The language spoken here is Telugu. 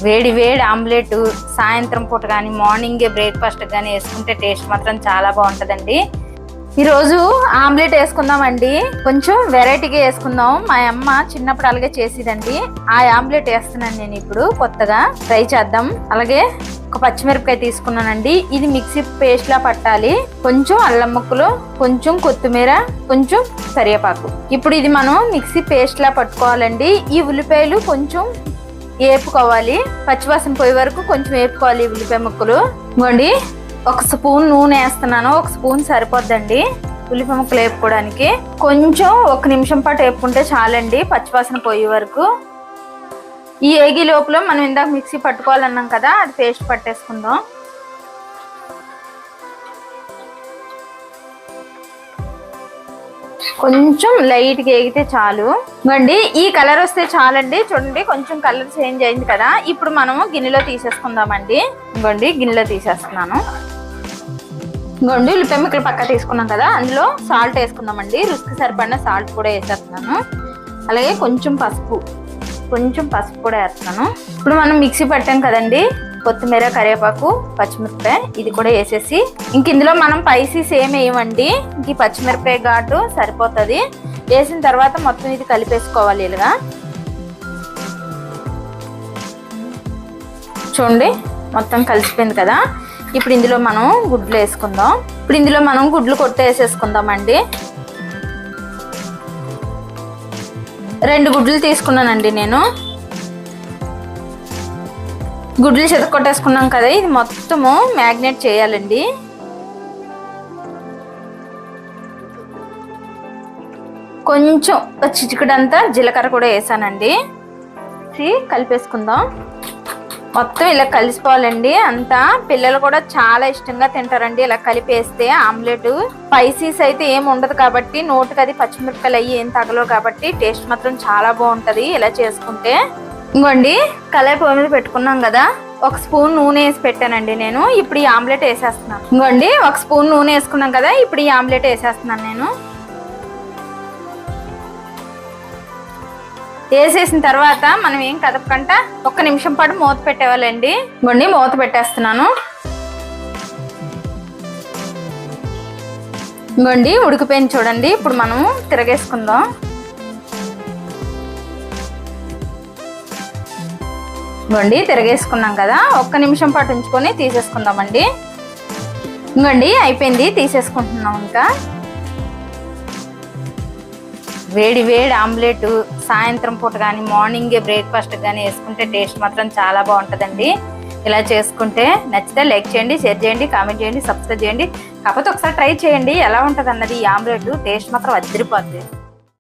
వేడి వేడి ఆమ్లెట్ సాయంత్రం పూట కానీ మార్నింగే బ్రేక్ఫాస్ట్ కానీ వేసుకుంటే టేస్ట్ మాత్రం చాలా బాగుంటుందండి. ఈరోజు ఆమ్లెట్ వేసుకుందామండి. కొంచెం వెరైటీగా వేసుకుందాం. మా అమ్మ చిన్నప్పుడు అలాగే చేసేదండి. ఆ ఆమ్లెట్ వేస్తున్నాను నేను ఇప్పుడు కొత్తగా. ట్రై చేద్దాం. అలాగే ఒక పచ్చిమిరపకాయ తీసుకున్నానండి. ఇది మిక్సీ పేస్ట్ లా పట్టాలి. కొంచెం అల్లం ముక్కలు, కొంచెం కొత్తిమీర, కొంచెం కరివేపాకు. ఇప్పుడు ఇది మనం మిక్సీ పేస్ట్ లా పట్టుకోవాలండి. ఈ ఉల్లిపాయలు కొంచెం వేపుకోవాలి. పచ్చివాసన పోయే వరకు కొంచెం వేపుకోవాలి ఉల్లిపాయ ముక్కలు. ఇవ్వండి, ఒక స్పూన్ నూనె వేస్తున్నాను. ఒక స్పూన్ సరిపోద్దండి ఉల్లిపాయ ముక్కలు వేపుకోవడానికి. కొంచెం 1 నిమిషం పాటు వేపుకుంటే చాలండి పచ్చివాసన పోయే వరకు. ఈ ఏగి లోపల మనం ఇందాక మిక్సీ పట్టుకోవాలన్నాం కదా, అది పేస్ట్ పట్టేసుకుందాం. కొంచెం లైట్గా ఏగితే చాలు. ఇవ్వండి, ఈ కలర్ వస్తే చాలండి. చూడండి, కొంచెం కలర్ చేంజ్ అయింది కదా. ఇప్పుడు మనము గిన్నెలో తీసేసుకుందామండి. ఇవ్వండి, గిన్నెలో తీసేస్తున్నాను. ఇవ్వండి, ఉల్లిపాయ ముక్కలు పక్క తీసుకున్నాం కదా, అందులో సాల్ట్ వేసుకుందామండి. రుచికి సరిపడిన సాల్ట్ కూడా వేసేస్తున్నాను. అలాగే కొంచెం పసుపు కూడా వేస్తున్నాను. ఇప్పుడు మనం మిక్సీ పట్టాం కదండి, కొత్తిమీర, కరివేపాకు, పచ్చిమిరపకాయ ఇది కూడా వేసేసి, ఇంక ఇందులో మనం స్పైసీస్ ఏమి వేయమండి. ఇంక ఈ పచ్చిమిరపకాయ ఘాటు సరిపోతుంది. వేసిన తర్వాత మొత్తం ఇది కలిపేసుకోవాలి. ఇలాగా చూడండి, మొత్తం కలిసిపోయింది కదా. ఇప్పుడు ఇందులో మనం గుడ్లు వేసుకుందాం. ఇప్పుడు ఇందులో మనం గుడ్లు కొట్టేసేసుకుందామండి. 2 గుడ్లు తీసుకున్నానండి నేను. గుడ్లు చెతకొట్టేసుకున్నాం కదా, ఇది మొత్తము మ్యాగ్నేట్ చేయాలండి. కొంచెం చిటికెడంతా జీలకర్ర కూడా వేసానండి. కలిపేసుకుందాం. మొత్తం ఇలా కలిసిపోవాలండి. అంతా పిల్లలు కూడా చాలా ఇష్టంగా తింటారండి ఇలా కలిపేస్తే ఆమ్లెట్. స్పైసీస్ అయితే ఏమి ఉండదు కాబట్టి, నోటుకి అది పచ్చిమిరపకాయలు అయ్యి ఏం తగలవు కాబట్టి టేస్ట్ మాత్రం చాలా బాగుంటది ఇలా చేసుకుంటే. ఇంకోండి, కళాయి పొయ్యి మీద పెట్టుకున్నాం కదా, 1 స్పూన్ నూనె వేసి పెట్టానండి నేను. ఇప్పుడు ఈ ఆమ్లెట్ వేసేస్తున్నాను. ఇంకోండి, 1 స్పూన్ నూనె వేసుకున్నాం కదా, ఇప్పుడు ఈ ఆమ్లెట్ వేసేస్తున్నాను నేను. వేసేసిన తర్వాత మనం ఏం కదపకుండా 1 నిమిషం పాటు మూత పెట్టేవాళ్ళండి. ఇంకోండి, మూత పెట్టేస్తున్నాను. ఇంకోండి, ఉడికిపోయింది చూడండి. ఇప్పుడు మనము తిరగేసుకుందాం. ఇంకోండి, తిరగేసుకున్నాం కదా, 1 నిమిషం పాటు ఉంచుకొని తీసేసుకుందామండి. ఇంకోండి, అయిపోయింది, తీసేసుకుంటున్నాం. ఇంకా వేడి వేడి ఆమ్లెట్ సాయంత్రం పూట కానీ మార్నింగే బ్రేక్ఫాస్ట్ కానీ వేసుకుంటే టేస్ట్ మాత్రం చాలా బాగుంటుందండి ఇలా చేసుకుంటే. నచ్చితే లైక్ చేయండి, షేర్ చేయండి, కామెంట్ చేయండి, సబ్స్క్రైబ్ చేయండి. కాకపోతే ఒకసారి ట్రై చేయండి ఎలా ఉంటుంది అన్నది. ఈ ఆమ్లెట్ టేస్ట్ మాత్రం అదిరిపోద్ది.